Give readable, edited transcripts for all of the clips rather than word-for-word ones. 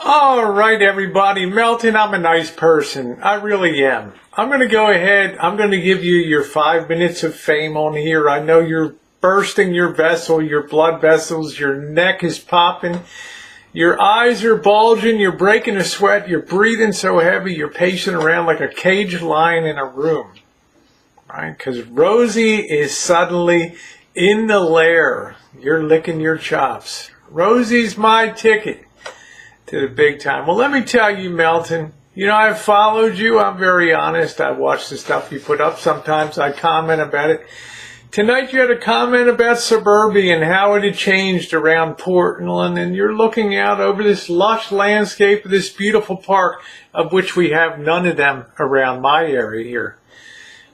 All right, everybody. Meltin, I'm a nice person. I really am. I'm going to go ahead. I'm going to give you your 5 minutes of fame on here. I know you're bursting your vessel, your blood vessels. Your neck is popping. Your eyes are bulging. You're breaking a sweat. You're breathing so heavy. You're pacing around like a caged lion in a room. Right? Because Rosie is suddenly in the lair. You're licking your chops. Rosie's my ticket to the big time. Well, let me tell you, Meltin, I've followed you. I'm very honest. I watch the stuff you put up. Sometimes I comment about it. Tonight you had a comment about suburbia and how it had changed around Portland, and you're looking out over this lush landscape of this beautiful park, of which we have none of them around my area here.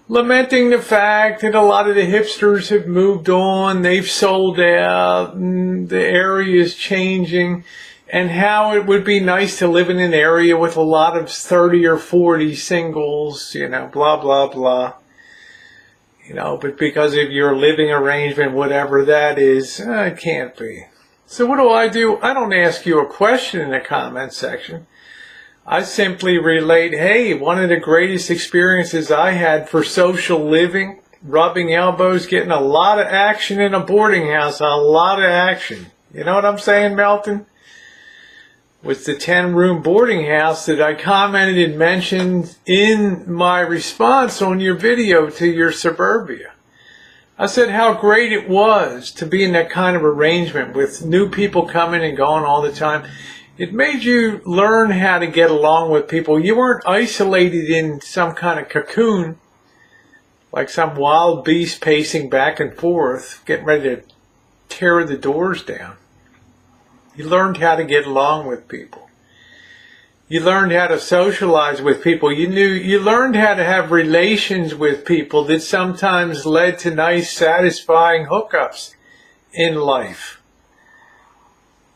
Lamenting the fact that a lot of the hipsters have moved on, they've sold out, and the area is changing, and how it would be nice to live in an area with a lot of 30 or 40 singles, blah, blah, blah. But because of your living arrangement, whatever that is, it can't be. So what do? I don't ask you a question in the comment section. I simply relate, hey, one of the greatest experiences I had for social living, rubbing elbows, getting a lot of action in a boarding house, a lot of action. You know what I'm saying, Meltin? Was the 10-room boarding house that I commented and mentioned in my response on your video to your suburbia. I said how great it was to be in that kind of arrangement with new people coming and going all the time. It made you learn how to get along with people. You weren't isolated in some kind of cocoon like some wild beast pacing back and forth, getting ready to tear the doors down. You learned how to get along with people. You learned how to socialize with people. You learned how to have relations with people that sometimes led to nice, satisfying hookups in life.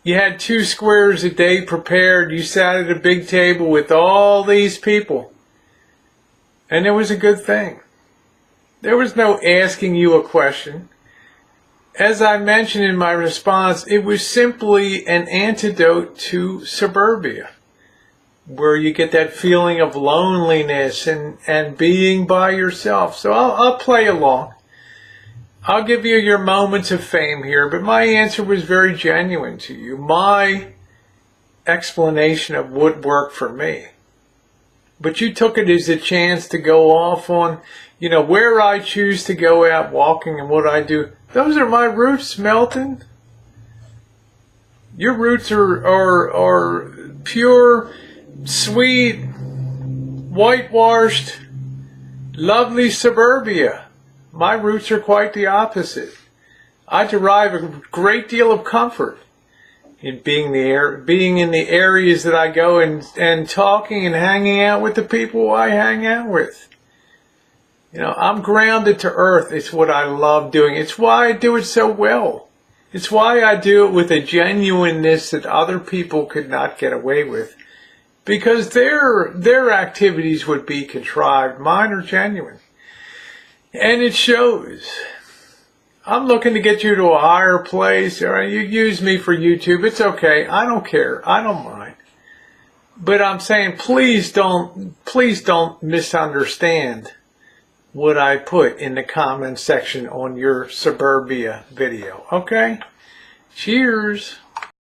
You had 2 squares a day prepared. You sat at a big table with all these people. And it was a good thing. There was no asking you a question. As I mentioned in my response, it was simply an antidote to suburbia, where you get that feeling of loneliness and being by yourself. So I'll play along. I'll give you your moments of fame here, but my answer was very genuine to you. My explanation of what worked for me. But you took it as a chance to go off on, where I choose to go out walking and what I do. Those are my roots, Meltin. Your roots are pure, sweet, whitewashed, lovely suburbia. My roots are quite the opposite. I derive a great deal of comfort in being in the areas that I go and talking and hanging out with the people I hang out with. I'm grounded to earth. It's what I love doing. It's why I do it so well. It's why I do it with a genuineness that other people could not get away with. Because their activities would be contrived. Mine are genuine. And it shows. I'm looking to get you to a higher place. All right, you use me for YouTube. It's okay. I don't care. I don't mind. But I'm saying please don't misunderstand what I put in the comment section on your suburbia video. Okay? Cheers.